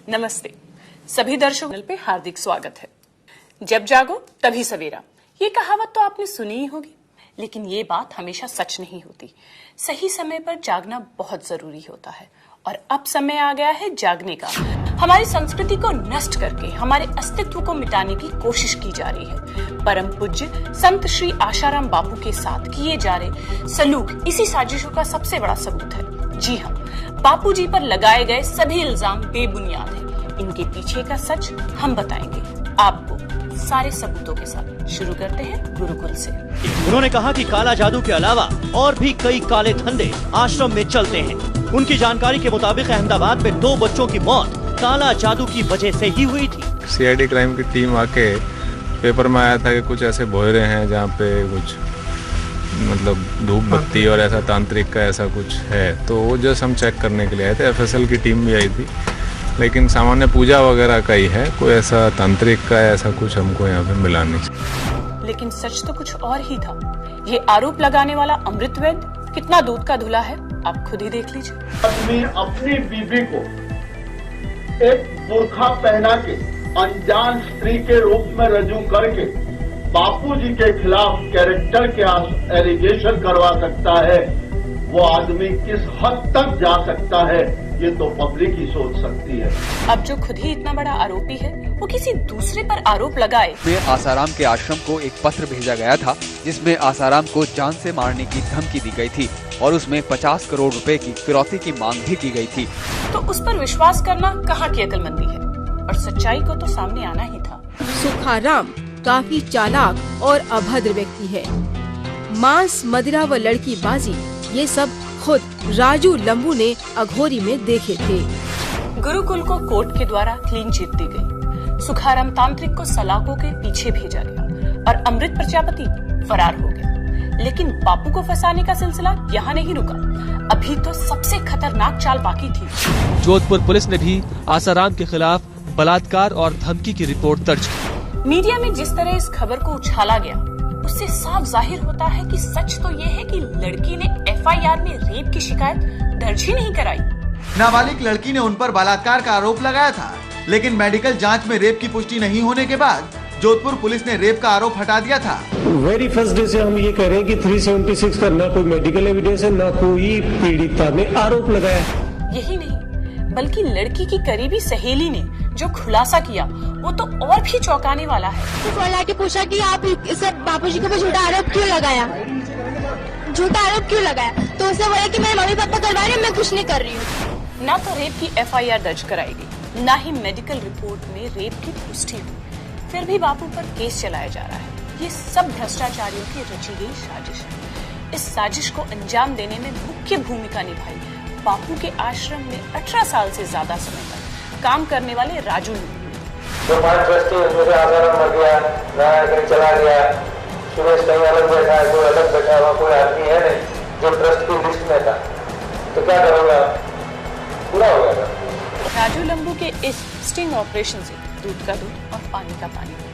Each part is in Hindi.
नमस्ते, सभी दर्शकों पे हार्दिक स्वागत है। जब जागो तभी सवेरा, ये कहावत तो आपने सुनी ही होगी, लेकिन ये बात हमेशा सच नहीं होती। सही समय पर जागना बहुत जरूरी होता है और अब समय आ गया है जागने का। हमारी संस्कृति को नष्ट करके हमारे अस्तित्व को मिटाने की कोशिश की जा रही है। परम पूज्य संत श्री आशाराम बापू के साथ किए जा रहे सलूक इसी साजिशों का सबसे बड़ा सबूत है। जी हाँ, बापू जी पर लगाए गए सभी इल्जाम बेबुनियाद हैं। इनके पीछे का सच हम बताएंगे आपको सारे सबूतों के साथ। शुरू करते हैं गुरुकुल से। उन्होंने कहा कि काला जादू के अलावा और भी कई काले धंधे आश्रम में चलते हैं। उनकी जानकारी के मुताबिक अहमदाबाद में 2 बच्चों की मौत काला जादू की वजह से ही हुई थी। CID क्राइम की टीम आके पेपर में आया था कि कुछ ऐसे बोहरे हैं जहाँ पे कुछ मतलब धूप बत्ती और ऐसा तांत्रिक का ऐसा कुछ है, तो वो जस्ट हम चेक करने के लिए आए थे। FSL की टीम भी आई थी, लेकिन सामान्य पूजा वगैरह का ही है, कोई ऐसा तांत्रिक का ऐसा कुछ हमको यहाँ पे मिला नहीं। लेकिन सच तो कुछ और ही था। ये आरोप लगाने वाला अमृत वैद्य कितना दूध का धुला है, आप खुद ही देख लीजिए। आदमी अपनी बीवी को एक बुर्खा पहना के अनजान स्त्री के रूप में रजू करके बापूजी के खिलाफ कैरेक्टर के एलिगेशन करवा सकता है। वो आदमी किस हद तक जा सकता है, ये तो पब्लिक ही सोच सकती है। अब जो खुद ही इतना बड़ा आरोपी है, वो किसी दूसरे पर आरोप लगाए। आसाराम के आश्रम को एक पत्र भेजा गया था जिसमें आसाराम को जान से मारने की धमकी दी गई थी और उसमें 50 करोड़ रुपए की फिरौती की मांग भी की गई थी। तो उस पर विश्वास करना कहाँ की अक्लमंदी है, और सच्चाई को तो सामने आना ही था। सुखाराम काफी चालाक और अभद्र व्यक्ति है। मांस, मदिरा व लड़की बाजी ये सब खुद राजू लंबू ने अघोरी में देखे थे। गुरुकुल को कोर्ट के द्वारा क्लीन चिट दी गई। सुखाराम तांत्रिक को सलाखों के पीछे भेजा गया और अमृत प्रजापति फरार हो गया। लेकिन बापू को फंसाने का सिलसिला यहाँ नहीं रुका, अभी तो सबसे खतरनाक चाल बाकी थी। जोधपुर पुलिस ने भी आसाराम के खिलाफ बलात्कार और धमकी की रिपोर्ट दर्ज की। मीडिया में जिस तरह इस खबर को उछाला गया, उससे साफ जाहिर होता है कि सच तो ये है कि लड़की ने FIR में रेप की शिकायत दर्ज ही नहीं कराई। नाबालिग लड़की ने उन पर बलात्कार का आरोप लगाया था, लेकिन मेडिकल जांच में रेप की पुष्टि नहीं होने के बाद जोधपुर पुलिस ने रेप का आरोप हटा दिया था। वेरी फर्स्ट डे से हम ये कह रहे हैं कि 376 का ना कोई मेडिकल एविडेंस है, ना कोई पीड़िता ने आरोप लगाया। यही नहीं, बल्कि लड़की की करीबी सहेली ने जो खुलासा किया वो तो और भी चौंकाने वाला है। तो फोन लाके पूछा कि आप इसे बापूजी के ऊपर झूठा आरोप क्यों लगाया, तो उसने बोला कि मेरे मम्मी पापा करवा रहे हैं, मैं कुछ नहीं कर रही हूँ। ना तो रेप की FIR दर्ज कराई गई, ना ही मेडिकल रिपोर्ट में रेप की पुष्टि हुई, फिर भी बापू पर केस चलाया जा रहा है। ये सब भ्रष्टाचारियों की रची गई साजिश है। इस साजिश को अंजाम देने में मुख्य भूमिका निभाई बापू के आश्रम में 18 साल से ज्यादा समय तक काम करने वाले राजू लंबू। जो 5 ट्रस्टी उसमें से आसाराम मर गया, कहीं चला गया, सुरेश कहीं अलग बैठा है, कोई अलग बैठा हुआ, कोई आदमी है नहीं जो ट्रस्ट की लिस्ट में था, तो क्या करोगे, पूरा हो गया। राजू लंबू के इस स्टिंग ऑपरेशन से दूध का दूध और पानी का पानी हो गया।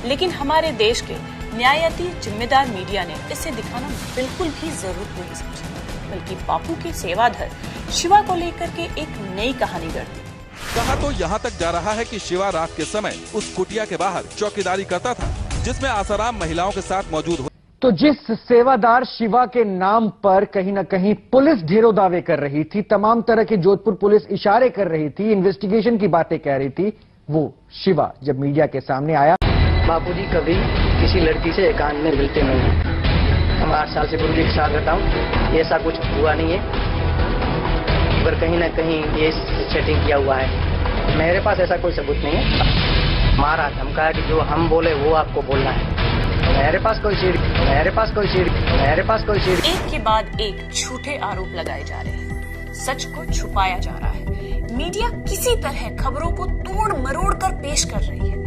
लेकिन हमारे देश के न्यायाती जिम्मेदार मीडिया ने इसे दिखाना बिल्कुल भी जरूरत नहीं समझी, बल्कि बापू के सेवाधर शिवा को लेकर के एक नई कहानी गढ़ दी। कहा तो यहाँ तक जा रहा है कि शिवा रात के समय उस कुटिया के बाहर चौकीदारी करता था जिसमें आसाराम महिलाओं के साथ मौजूद हो। तो जिस सेवादार शिवा के नाम पर कहीं न कहीं पुलिस ढेरों दावे कर रही थी, तमाम तरह की जोधपुर पुलिस इशारे कर रही थी, इन्वेस्टिगेशन की बातें कह रही थी, वो शिवा जब मीडिया के सामने आया। बापूजी कभी किसी लड़की से एकांत में मिलते नहीं। हम 8 साल से गुरु जी के साथ रहता हूँ, ऐसा कुछ हुआ नहीं है, पर कहीं न कहीं ये सेटिंग किया हुआ है। मेरे पास ऐसा कोई सबूत नहीं है। मारा धमका कि जो हम बोले वो आपको बोलना है। मेरे पास कोई चीज। एक के बाद एक झूठे आरोप लगाए जा रहे हैं, सच को छुपाया जा रहा है। मीडिया किसी तरह खबरों को तोड़ मरोड़ कर पेश कर रही है।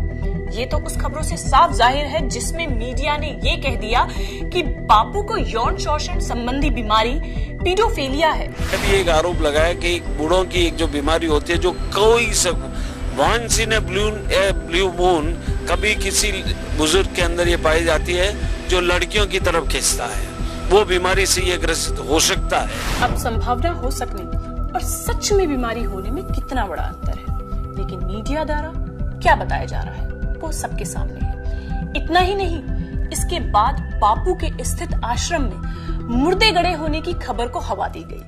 ये तो उस खबरों से साफ जाहिर है जिसमें मीडिया ने ये कह दिया कि बापू को यौन शोषण संबंधी बीमारी पीडोफिलिया है। अभी एक आरोप लगाया कि बूढ़ों की एक जो बीमारी होती है, जो कोई सब once in a blue moon कभी किसी बुजुर्ग के अंदर ये पाई जाती है, जो लड़कियों की तरफ खींचता है, वो बीमारी से ये ग्रसित हो सकता है। अब संभावना हो सकने और सच में बीमारी होने में कितना बड़ा अंतर है। लेकिन मीडिया द्वारा क्या बताया जा रहा है वो सबके सामने है। इतना ही नहीं, इसके बाद बापू के स्थित आश्रम में मुर्दे गड़े होने की खबर को हवा दी गई।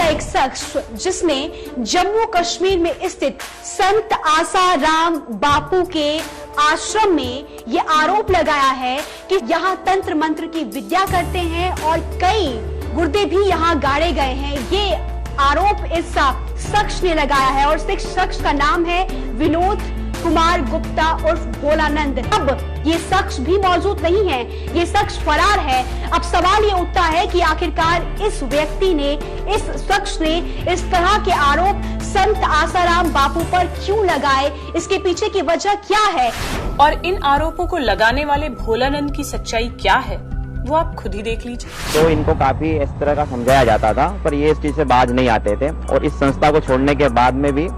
एक शख्स जिसने जम्मू कश्मीर में स्थित संत आसाराम बापू के आश्रम में ये आरोप लगाया है कि यहाँ तंत्र मंत्र की विद्या करते हैं और कई गुर्दे भी यहाँ गाड़े गए हैं। ये आरोप इस शख्स ने लगाया है और इस शख्स का नाम है विनोद कुमार गुप्ता उर्फ भोलानंद। अब ये शख्स भी मौजूद नहीं है, ये शख्स फरार है। अब सवाल ये उठता है कि आखिरकार इस व्यक्ति ने, इस शख्स ने इस तरह के आरोप संत आसाराम बापू पर क्यों लगाए, इसके पीछे की वजह क्या है और इन आरोपों को लगाने वाले भोलानंद की सच्चाई क्या है वो आप खुद ही देख लीजिए। तो इनको काफी इस तरह का समझाया जाता था, पर ये इस चीज से बाज नहीं आते थे और इस संस्था को छोड़ने के बाद में भी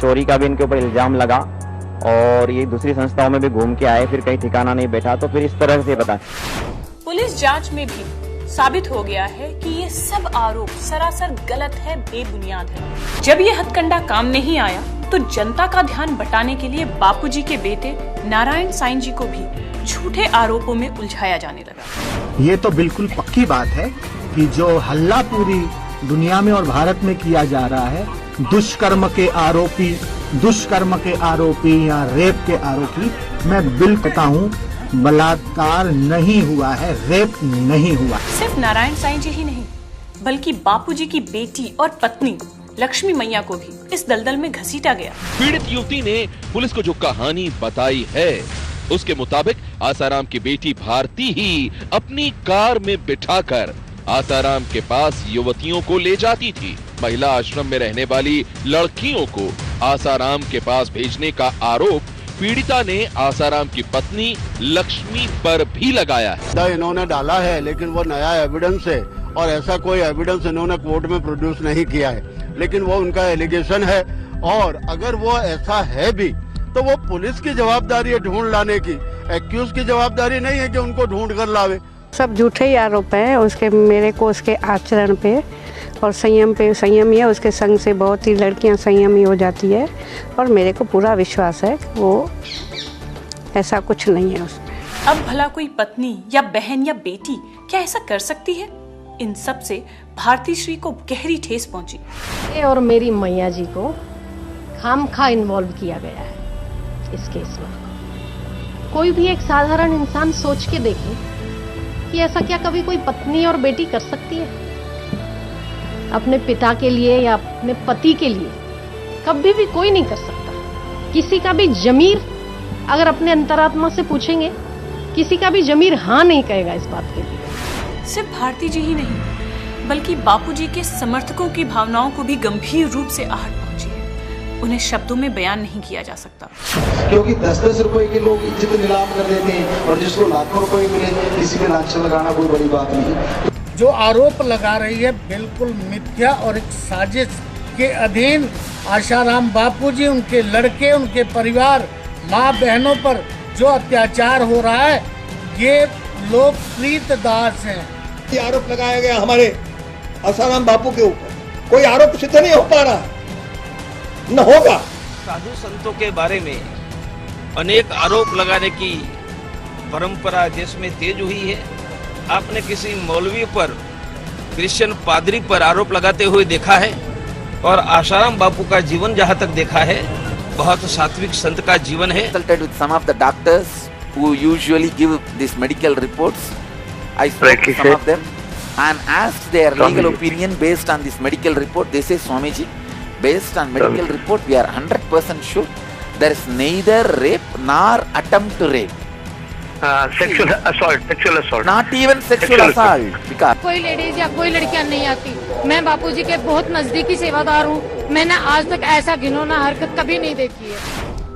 चोरी का भी इनके ऊपर इल्जाम लगा और ये दूसरी संस्थाओं में भी घूम के आए, फिर कहीं ठिकाना नहीं बैठा, तो फिर इस तरह से पता। पुलिस जांच में भी साबित हो गया है कि ये सब आरोप सरासर गलत है, बेबुनियाद है। जब ये हथकंडा काम नहीं आया तो जनता का ध्यान बटाने के लिए बापूजी के बेटे नारायण साईं जी को भी झूठे आरोपों में उलझाया जाने लगा। ये तो बिल्कुल पक्की बात है कि जो हल्ला पूरी दुनिया में और भारत में किया जा रहा है, दुष्कर्म के आरोपी या रेप के आरोपी, मैं बिल्कुल कहता हूँ बलात्कार नहीं हुआ है, रेप नहीं हुआ। सिर्फ नारायण साईं जी ही नहीं बल्कि बापूजी की बेटी और पत्नी लक्ष्मी मैया को भी इस दलदल में घसीटा गया। पीड़ित युवती ने पुलिस को जो कहानी बताई है उसके मुताबिक आसाराम की बेटी भारती ही अपनी कार में बिठाकर आसाराम के पास युवतियों को ले जाती थी। महिला आश्रम में रहने वाली लड़कियों को आसाराम के पास भेजने का आरोप पीड़िता ने आसाराम की पत्नी लक्ष्मी पर भी लगाया है। इन्होंने डाला है लेकिन वो नया एविडेंस है और ऐसा कोई एविडेंस इन्होंने कोर्ट में प्रोड्यूस नहीं किया है, लेकिन वो उनका एलिगेशन है और अगर वो ऐसा है भी तो वो पुलिस की जवाबदारी है ढूंढ लाने की, एक्यूज की जवाबदारी नहीं है कि उनको ढूंढ कर लावे। सब झूठे ही आरोप है उसके, मेरे को उसके आचरण पे और संयम पे। संयम है उसके संग से बहुत ही लड़कियां संयमी हो जाती है और मेरे को पूरा विश्वास है वो ऐसा कुछ नहीं है उसमें। अब भला कोई पत्नी या बहन या बेटी क्या ऐसा कर सकती है? इन सब से भारती श्री को गहरी ठेस पहुंची और मेरी मैया जी को खामखा इन्वॉल्व किया गया है इस केस में। कोई भी एक साधारण इंसान सोच के देखे कि ऐसा क्या कभी कोई पत्नी और बेटी कर सकती है अपने पिता के लिए या अपने पति के लिए? कभी भी कोई नहीं कर सकता। किसी का भी जमीर अगर अपने अंतरात्मा से पूछेंगे, किसी का भी जमीर हाँ नहीं कहेगा इस बात के लिए। सिर्फ भारती जी ही नहीं बल्कि बापूजी के समर्थकों की भावनाओं को भी गंभीर रूप से आहट पहुंची है। उन्हें शब्दों में बयान नहीं किया जा सकता, क्योंकि 10-10 रुपए के लोग इज्जत नीलाम कर देते हैं और जिसको लाखों रुपए मिले किसी पे लांछन लगाना कोई बड़ी बात नहीं। जो आरोप लगा रही है बिल्कुल मिथ्या और एक साजिश के अधीन आसाराम बापूजी, उनके लड़के, उनके परिवार, माँ बहनों पर जो अत्याचार हो रहा है, ये लोग प्रीत दास हैं। ये आरोप लगाया गया हमारे आसाराम बापू के ऊपर, कोई आरोप सिद्ध नहीं हो पा रहा, न होगा। साधु संतों के बारे में अनेक आरोप लगाने की परंपरा देश में तेज हुई है। आपने किसी मौलवी पर, क्रिश्चियन पादरी पर आरोप लगाते हुए देखा है? और आसाराम बापू का जीवन जहाँ तक देखा है बहुत सात्विक संत का जीवन है। Consulted with some of the doctors who usually give these medical reports. I spoke to some of them and asked their legal opinion based on this medical report. They say, Swamiji, based on medical report, we are 100% sure there is neither rape nor attempt to rape. Sexual assault. Not even sexual assault. Because कोई लेडीज या कोई लड़कियां नहीं आती। मैं बापूजी के बहुत नजदीकी सेवादार हूँ, मैंने आज तक ऐसा घिनौना हरकत कभी नहीं देखी है।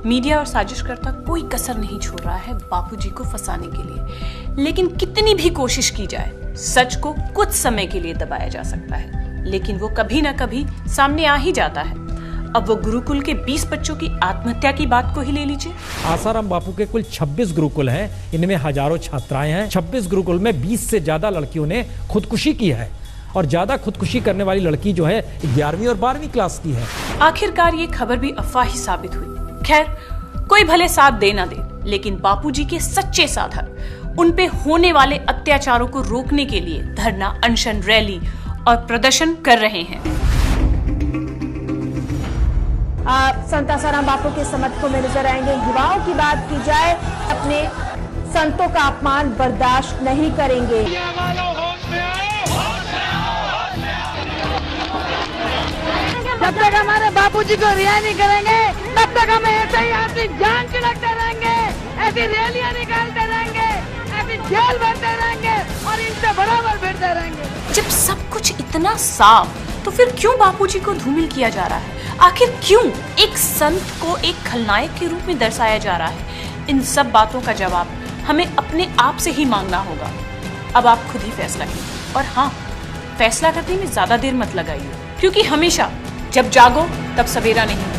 मीडिया और साजिशकर्ता कोई कसर नहीं छोड़ रहा है बापूजी को फंसाने के लिए, लेकिन कितनी भी कोशिश की जाए सच को कुछ समय के लिए दबाया जा सकता है, लेकिन वो कभी न कभी सामने आ ही जाता है। अब वो गुरुकुल के 20 बच्चों की आत्महत्या की बात को ही ले लीजिए। आसाराम बापू के कुल 26 गुरुकुल हैं, इनमें हजारों छात्राएं हैं। 26 गुरुकुल में 20 से ज्यादा लड़कियों ने खुदकुशी की है और ज्यादा खुदकुशी करने वाली लड़की जो है 11वीं और 12वीं क्लास की है। आखिरकार ये खबर भी अफवाह ही साबित हुई। खैर, कोई भले साथ दे ना दे, लेकिन बापूजी के सच्चे साधक उन पे होने वाले अत्याचारों को रोकने के लिए धरना, अनशन, रैली और प्रदर्शन कर रहे हैं। संत आसाराम बापू के समर्थकों में नजर आएंगे। युवाओं की बात की जाए, अपने संतों का अपमान बर्दाश्त नहीं करेंगे। जब तक हमारे बापूजी को रिहा नहीं करेंगे तब तक हम ऐसे ही अपनी जान छिड़कते रहेंगे, ऐसी रैलियां निकालते रहेंगे, ऐसी जेल भरते रहेंगे और इनसे बराबर भिड़ते रहेंगे। जब सब कुछ इतना साफ, तो फिर क्यों बापूजी को धूमिल किया जा रहा है? आखिर क्यों एक संत को एक खलनायक के रूप में दर्शाया जा रहा है? इन सब बातों का जवाब हमें अपने आप से ही मांगना होगा। अब आप खुद ही फैसला कीजिए, और हाँ, फैसला करने में ज्यादा देर मत लगाइए, क्योंकि हमेशा जब जागो तब सवेरा नहीं।